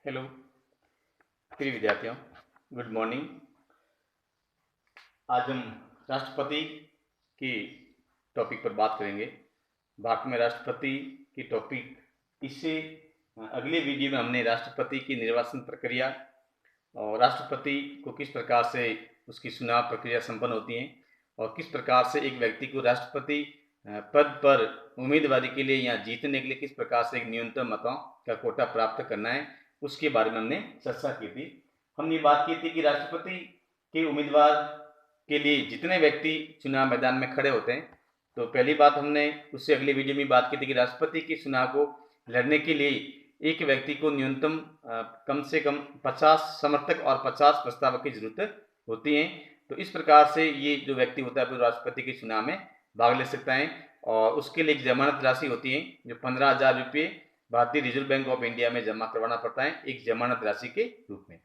Hello प्रिय विद्यार्थियों, good morning. आज हम राष्ट्रपति की टॉपिक पर बात करेंगे। भारत में राष्ट्रपति की टॉपिक, इससे अगले वीडियो में हमने राष्ट्रपति की निर्वाचन प्रक्रिया और राष्ट्रपति को किस प्रकार से उसकी चुनाव प्रक्रिया संपन्न होती है और किस प्रकार से एक व्यक्ति को राष्ट्रपति पद पर उम्मीदवारी के लिए या जीतने के लिए किस प्रकार से एक न्यूनतम मतों का कोटा प्राप्त करना है, उसके बारे में हमने चर्चा की थी। हमने बात की थी कि राष्ट्रपति के उम्मीदवार के लिए जितने व्यक्ति चुनाव मैदान में खड़े होते हैं, तो पहली बात हमने उससे अगले वीडियो में बात की थी कि राष्ट्रपति के चुनाव को लड़ने के लिए एक व्यक्ति को न्यूनतम कम से कम 50 समर्थक और 50 प्रस्तावक की जरूरत होती है। तो इस प्रकार से ये जो व्यक्ति होता है वो राष्ट्रपति के चुनाव में भाग ले सकता है और उसके लिए एक जमानत राशि होती है जो 15,000 रुपये भारतीय रिजर्व बैंक ऑफ इंडिया में जमा करवाना पड़ता है एक जमानत राशि के रूप में।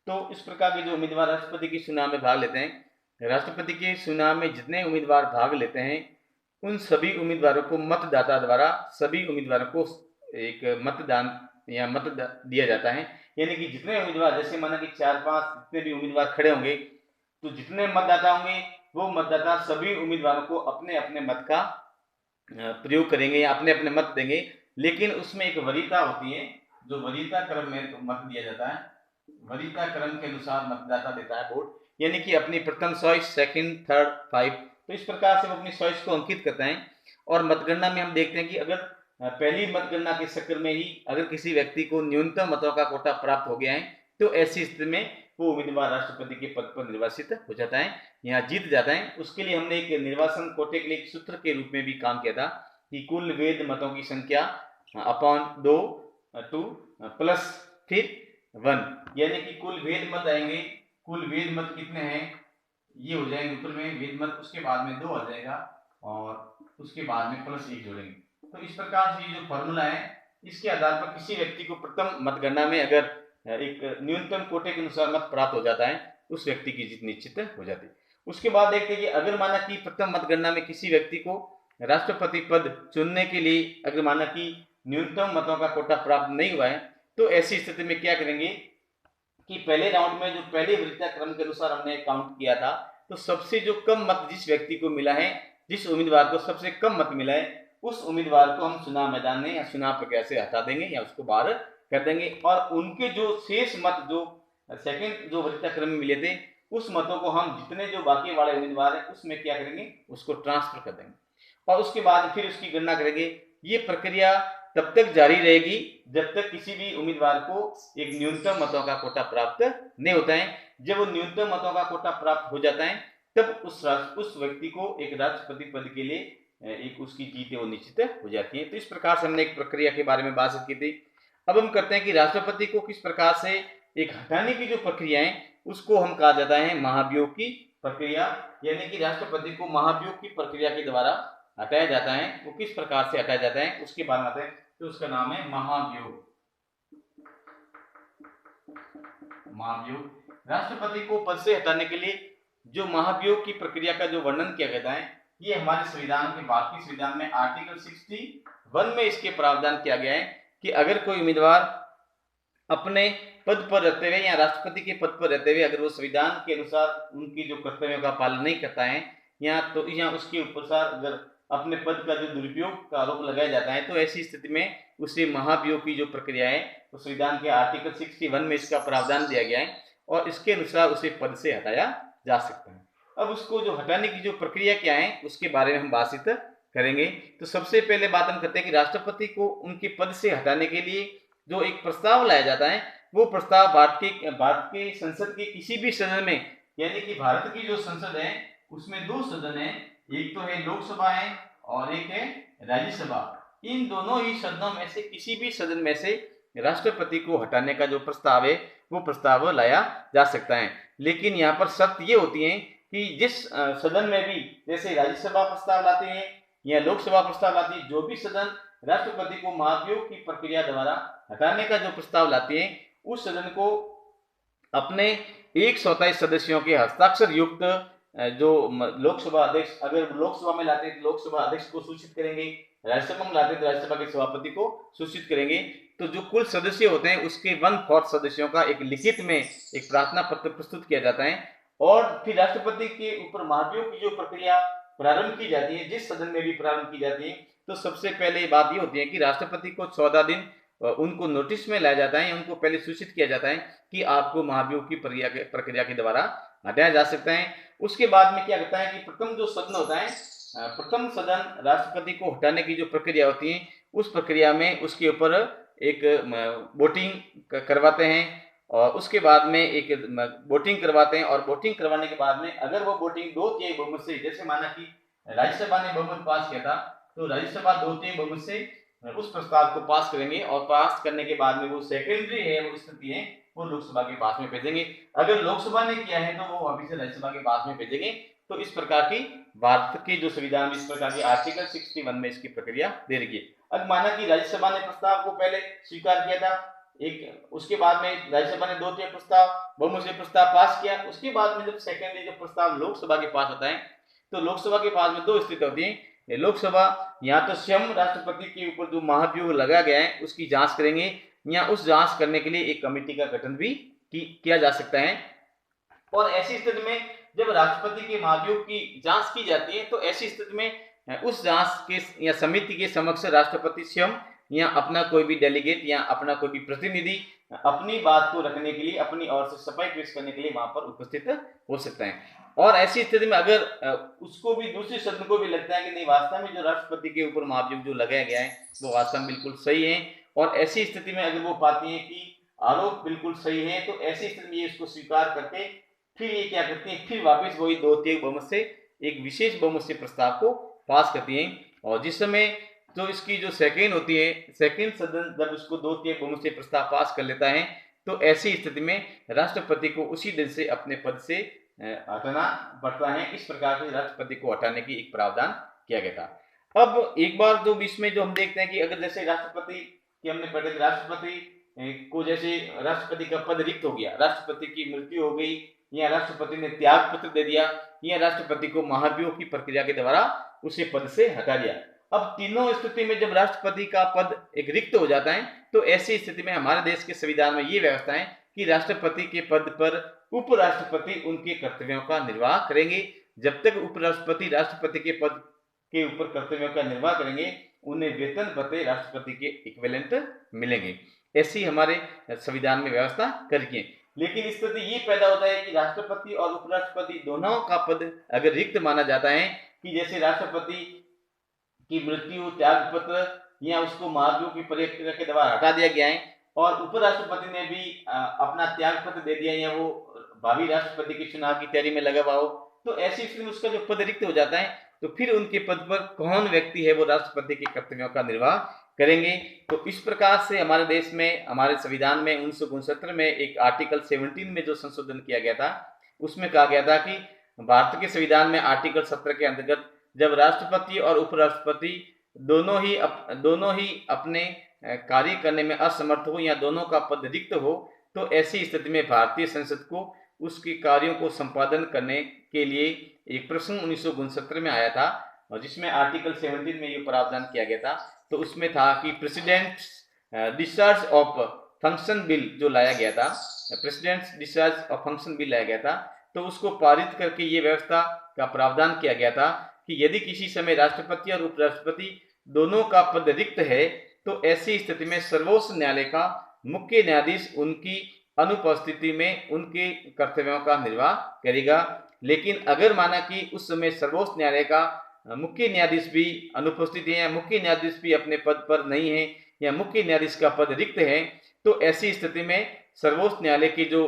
तो इस प्रकार के जो उम्मीदवार राष्ट्रपति के चुनाव में भाग लेते हैं, राष्ट्रपति के चुनाव में जितने उम्मीदवार भाग लेते हैं उन सभी उम्मीदवारों को मतदाता द्वारा सभी उम्मीदवारों को एक मतदान या मत दिया जाता है। यानी कि जितने उम्मीदवार, जैसे माना कि 4-5 जितने भी उम्मीदवार खड़े होंगे, तो जितने मतदाता होंगे वो मतदाता सभी उम्मीदवारों को अपने अपने मत का प्रयोग करेंगे या अपने अपने मत देंगे। लेकिन उसमें एक वरीयता होती है, जो वरीयता क्रम में मत दिया जाता है। वरीयता क्रम के अनुसार मतदाता देता है वोट, यानी कि अपनी प्रथम चॉइस, सेकंड, थर्ड, 5, तो इस प्रकार से वो अपनी चॉइस को अंकित करता है। और मतगणना में हम देखते हैं कि अगर पहली मतगणना के चक्कर में ही अगर किसी व्यक्ति को न्यूनतम मतों का कोटा प्राप्त हो गया है, तो ऐसी स्थिति में वो उम्मीदवार राष्ट्रपति के पद पर निर्वाचित हो जाता है, यहाँ जीत जाता है। उसके लिए हमने एक निर्वाचन कोटे के लिए एक सूत्र के रूप में भी काम किया था कि कुल वैध मतों की संख्या अपॉन 2 प्लस फिर 1, यानी कि कुल वैध मत आएंगे। कुल वैध मत कितने हैं, ये हो जाएंगे ऊपर में वैध मत, उसके बाद में 2 आ जाएगा और उसके बाद में प्लस 1 जोड़ेंगे। तो इस प्रकार से ये जो फॉर्मूला है, इसके आधार पर किसी व्यक्ति को प्रथम मतगणना में अगर एक न्यूनतम कोटे के अनुसार मत प्राप्त हो जाता है, उस व्यक्ति की जीत निश्चित हो जाती है। उसके बाद देखते हैं कि अगर माना कि प्रथम मतगणना में किसी व्यक्ति को राष्ट्रपति पद चुनने के लिए अगर माना कि न्यूनतम मतों का कोटा प्राप्त नहीं हुआ है, तो ऐसी स्थिति में क्या करेंगे कि पहले राउंड में जो पहले वरीयता क्रम के अनुसार हमने काउंट किया था, तो सबसे जो कम मत जिस व्यक्ति को मिला है, जिस उम्मीदवार को सबसे कम मत मिला है, उस उम्मीदवार को हम चुनाव मैदान में या चुनाव प्रक्रिया से हटा देंगे या उसको बाहर कर देंगे। और उनके जो शेष मत जो सेकंड जो वरीयता क्रम में मिले थे, उस मतों को हम जितने जो बाकी वाले उम्मीदवार हैं उसमें क्या करेंगे, उसको ट्रांसफर कर देंगे और उसके बाद फिर उसकी गणना करेंगे। ये प्रक्रिया तब तक जारी रहेगी जब तक किसी भी उम्मीदवार को एक न्यूनतम मतों का कोटा प्राप्त नहीं होता है। जब वो न्यूनतम मतों का कोटा प्राप्त हो जाता है, तब उस व्यक्ति को एक राष्ट्रपति पद के लिए एक उसकी जीत वो निश्चित हो जाती है। तो इस प्रकार से हमने एक प्रक्रिया के बारे में बात की थी। अब हम करते हैं कि राष्ट्रपति को किस प्रकार से एक हटाने की जो प्रक्रिया है, उसको हम कहा जाता है महाभियोग की प्रक्रिया। यानी कि राष्ट्रपति को महाभियोग की प्रक्रिया के द्वारा हटाया जाता है। वो किस प्रकार से हटाया जाता है उसके बारे में आते हैं, तो उसका नाम है महाभियोग। महाभियोग राष्ट्रपति को पद से हटाने के लिए जो महाभियोग की प्रक्रिया का जो वर्णन किया गया है, ये हमारे संविधान के भारतीय संविधान में आर्टिकल 61 में इसके प्रावधान किया गया है कि अगर कोई उम्मीदवार अपने पद पर रहते हुए या राष्ट्रपति के पद पर रहते हुए अगर वो संविधान के अनुसार उनकी जो कर्तव्यों का पालन नहीं करता है, या तो या उसके ऊपर अगर अपने पद का जो दुरुपयोग का आरोप लगाया जाता है, तो ऐसी स्थिति में उसे महाभियोग की जो प्रक्रिया है, तो संविधान के आर्टिकल 61 में इसका प्रावधान दिया गया है और इसके अनुसार उसे पद से हटाया जा सकता है। अब उसको जो हटाने की जो प्रक्रिया क्या है उसके बारे में हम बातचीत करेंगे। तो सबसे पहले बात हम करते हैं कि राष्ट्रपति को उनके पद से हटाने के लिए जो एक प्रस्ताव लाया जाता है, वो प्रस्ताव भारत के संसद के किसी भी सदन में, यानी कि भारत की जो संसद है उसमें 2 सदन है, एक तो है लोकसभा है और एक है राज्यसभा। इन दोनों ही सदनों में से किसी भी सदन में से राष्ट्रपति को हटाने का जो प्रस्ताव है वो प्रस्ताव लाया जा सकता है। लेकिन यहाँ पर शर्त ये होती है कि जिस सदन में भी, जैसे राज्यसभा प्रस्ताव लाते हैं या लोकसभा प्रस्ताव लाती है, जो भी सदन राष्ट्रपति को महाभियोग की प्रक्रिया द्वारा हटाने का जो प्रस्ताव लाते हैं, उस सदन को अपने 127 सदस्यों के हस्ताक्षर युक्त जो लोकसभा अध्यक्ष, अगर लोकसभा में लाते हैं तो लोकसभा अध्यक्ष को सूचित करेंगे, राज्यसभा में लाते हैं तो राज्यसभा के सभापति को सूचित करेंगे। तो जो कुल सदस्य होते हैं उसके 1/4 सदस्यों का एक लिखित में एक प्रार्थना पत्र प्रस्तुत किया जाता है और फिर राष्ट्रपति के ऊपर महाभियोग की जो प्रक्रिया प्रारंभ की जाती है, जिस सदन में भी प्रारंभ की जाती है, तो सबसे पहले बात ये होती है कि राष्ट्रपति को 14 दिन उनको नोटिस में लाया जाता है, उनको पहले सूचित किया जाता है कि आपको महाभियोग की प्रक्रिया के द्वारा हटाया जा सकता है। उसके बाद में क्या करता है कि प्रथम जो सदन होता है, प्रथम सदन राष्ट्रपति को हटाने की जो प्रक्रिया होती है, उस प्रक्रिया में उसके ऊपर एक वोटिंग करवाते हैं और उसके बाद में एक वोटिंग करवाते हैं और वोटिंग करवाने के बाद में अगर वो वोटिंग 2/3 बहुमत से, जैसे माना कि राज्यसभा ने बहुमत पास किया था, तो राज्यसभा 2/3 बहुमत से उस प्रस्ताव को पास करेंगे और पास करने के बाद में वो सेकेंडरी है, वो स्थिति है, वो लोकसभा के पास में भेजेंगे। अगर लोकसभा ने किया है तो वो वापिस से राज्यसभा के पास में भेजेंगे। तो इस प्रकार की भारत के जो संविधान में इस प्रकार की आर्टिकल 61 में इसकी प्रक्रिया दे रखी है। अब माना कि राज्यसभा ने प्रस्ताव को पहले स्वीकार किया था, एक उसके बाद में राज्यसभा ने 2/3 प्रस्ताव बहुमत से प्रस्ताव पास किया, उसके बाद में जब सेकेंडरी जो प्रस्ताव लोकसभा के पास होता है, तो लोकसभा के पास में दो स्थिति होती है। लोकसभा या तो स्वयं राष्ट्रपति के ऊपर जो महाभियोग लगाया गया है उसकी जांच करेंगे या उस जांच करने के लिए एक कमेटी का गठन भी किया जा सकता है। और ऐसी स्थिति में जब राष्ट्रपति के महाभियोग की जांच की जाती है तो ऐसी स्थिति में उस जांच के या समिति के समक्ष राष्ट्रपति स्वयं या अपना कोई भी डेलीगेट या अपना कोई भी प्रतिनिधि अपनी बात को रखने के लिए, अपनी ओर से सफाई पेश करने के लिए वहां पर उपस्थित हो सकता है। और ऐसी स्थिति में अगर उसको भी, दूसरी सदन को भी लगता है कि नहीं, वास्तव में जो राष्ट्रपति के ऊपर महाभियोग जो लगाया गया है वो वास्तव में बिल्कुल सही है, और ऐसी स्थिति में अगर वो पाती है कि आरोप बिल्कुल सही है, तो ऐसी स्थिति में ये इसको स्वीकार करके फिर ये क्या करती है, फिर वापस वही 2/3 बहुमत से एक विशेष बहुमत से प्रस्ताव को पास करती है। और जिस समय तो इसकी जो सेकेंड होती है, सेकेंड सदन जब उसको 2/3 बहुमत से प्रस्ताव पास कर लेता है, तो ऐसी स्थिति में राष्ट्रपति को उसी दिन से अपने पद से हटाना पड़ता है। इस प्रकार से राष्ट्रपति को हटाने की एक प्रावधान किया गया था। अब एक बार जो बीच में जो हम देखते हैं कि अगर जैसे राष्ट्रपति की हमने पढ़े, राष्ट्रपति को जैसे राष्ट्रपति का पद रिक्त हो गया, राष्ट्रपति की मृत्यु हो गई या राष्ट्रपति ने त्याग पत्र दे दिया या राष्ट्रपति को महाभियोग की प्रक्रिया के द्वारा उसे पद से हटा दिया। अब तीनों स्थिति में जब राष्ट्रपति का पद एक रिक्त हो जाता है, तो ऐसी स्थिति में हमारे देश के संविधान में ये व्यवस्था है कि राष्ट्रपति के पद पर उपराष्ट्रपति उनके कर्तव्यों का निर्वाह करेंगे। जब तक उपराष्ट्रपति राष्ट्रपति के पद के ऊपर कर्तव्यों का निर्वाह करेंगे, उन्हें वेतन भत्ते राष्ट्रपति के इक्विवेलेंट मिलेंगे। ऐसी हमारे संविधान में व्यवस्था करके, लेकिन स्थिति ये पैदा होता है कि राष्ट्रपति और उपराष्ट्रपति दोनों का पद अगर रिक्त माना जाता है, कि जैसे राष्ट्रपति की मृत्यु, त्याग पत्र या उसको महाभियोग की प्रक्रिया के द्वारा हटा दिया गया है और उपराष्ट्रपति ने भी अपना त्याग पत्र दे दिया या वो भावी राष्ट्रपति के चुनाव की तैयारी में लगा हुआ हो, तो ऐसी स्थिति में उसका जो पद रिक्त हो जाता है, तो फिर उनके पद पर कौन व्यक्ति है वो राष्ट्रपति के कर्तव्यों का निर्वाह करेंगे। तो इस प्रकार से हमारे देश में, हमारे संविधान में 1969 में एक आर्टिकल 17 में जो संशोधन किया गया था, उसमें कहा गया था कि भारत के संविधान में आर्टिकल 17 के अंतर्गत जब राष्ट्रपति और उपराष्ट्रपति दोनों ही अपने कार्य करने में असमर्थ हो या दोनों का पद रिक्त हो, तो ऐसी स्थिति में भारतीय संसद को उसके कार्यों को संपादन करने के लिए एक प्रश्न 1969 में आया था, और जिसमें आर्टिकल 17 में ये प्रावधान किया गया था। तो उसमें था कि president discharge of function bill जो लाया गया था, president discharge of function bill लाया गया था, तो उसको पारित करके ये व्यवस्था का प्रावधान किया गया था कि यदि किसी समय राष्ट्रपति और उपराष्ट्रपति दोनों का पद रिक्त है, तो ऐसी स्थिति में सर्वोच्च न्यायालय का मुख्य न्यायाधीश उनकी अनुपस्थिति में उनके कर्तव्यों का निर्वाह करेगा। लेकिन अगर माना कि उस समय सर्वोच्च न्यायालय का मुख्य न्यायाधीश भी अनुपस्थित है या मुख्य न्यायाधीश भी अपने पद पर नहीं है या मुख्य न्यायाधीश का पद रिक्त है, तो ऐसी स्थिति में सर्वोच्च न्यायालय के जो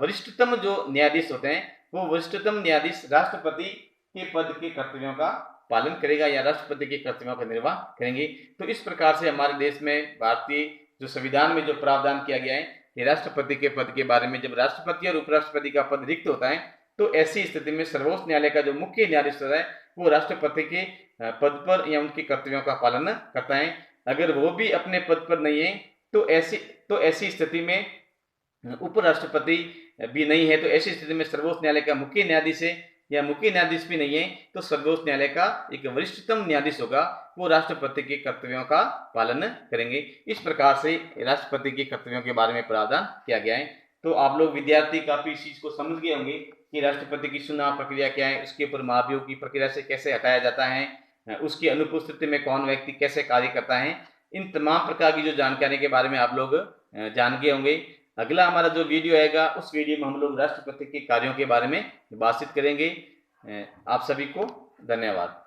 वरिष्ठतम जो न्यायाधीश होते हैं, वो वरिष्ठतम न्यायाधीश राष्ट्रपति के पद के कर्तव्यों का पालन करेगा या राष्ट्रपति के कर्तव्यों का निर्वाह करेंगे। तो इस प्रकार से हमारे देश में भारतीय जो संविधान में जो प्रावधान किया गया है कि राष्ट्रपति के पद के बारे में, जब राष्ट्रपति और उपराष्ट्रपति का पद रिक्त होता है, तो ऐसी स्थिति में सर्वोच्च न्यायालय का जो मुख्य न्यायाधीश होता है वो राष्ट्रपति के पद पर या उनके कर्तव्यों का पालन करता है। अगर वो भी अपने पद पर नहीं है, तो ऐसी स्थिति में उपराष्ट्रपति भी नहीं है, तो ऐसी स्थिति में सर्वोच्च न्यायालय का मुख्य न्यायाधीश है या मुख्य न्यायाधीश भी नहीं है तो सर्वोच्च न्यायालय का एक वरिष्ठतम न्यायाधीश होगा, वो राष्ट्रपति के कर्तव्यों का पालन करेंगे। इस प्रकार से राष्ट्रपति के कर्तव्यों के बारे में प्रावधान किया गया है। तो आप लोग विद्यार्थी काफी इस चीज को समझ गए होंगे कि राष्ट्रपति की चुनाव प्रक्रिया क्या है, उसके ऊपर महाभियोग की प्रक्रिया से कैसे हटाया जाता है, उसकी अनुपस्थिति में कौन व्यक्ति कैसे कार्य करता है। इन तमाम प्रकार की जो जानकारी के बारे में आप लोग जान गए होंगे। अगला हमारा जो वीडियो आएगा उस वीडियो में हम लोग राष्ट्रपति के कार्यों के बारे में बातचीत करेंगे। आप सभी को धन्यवाद।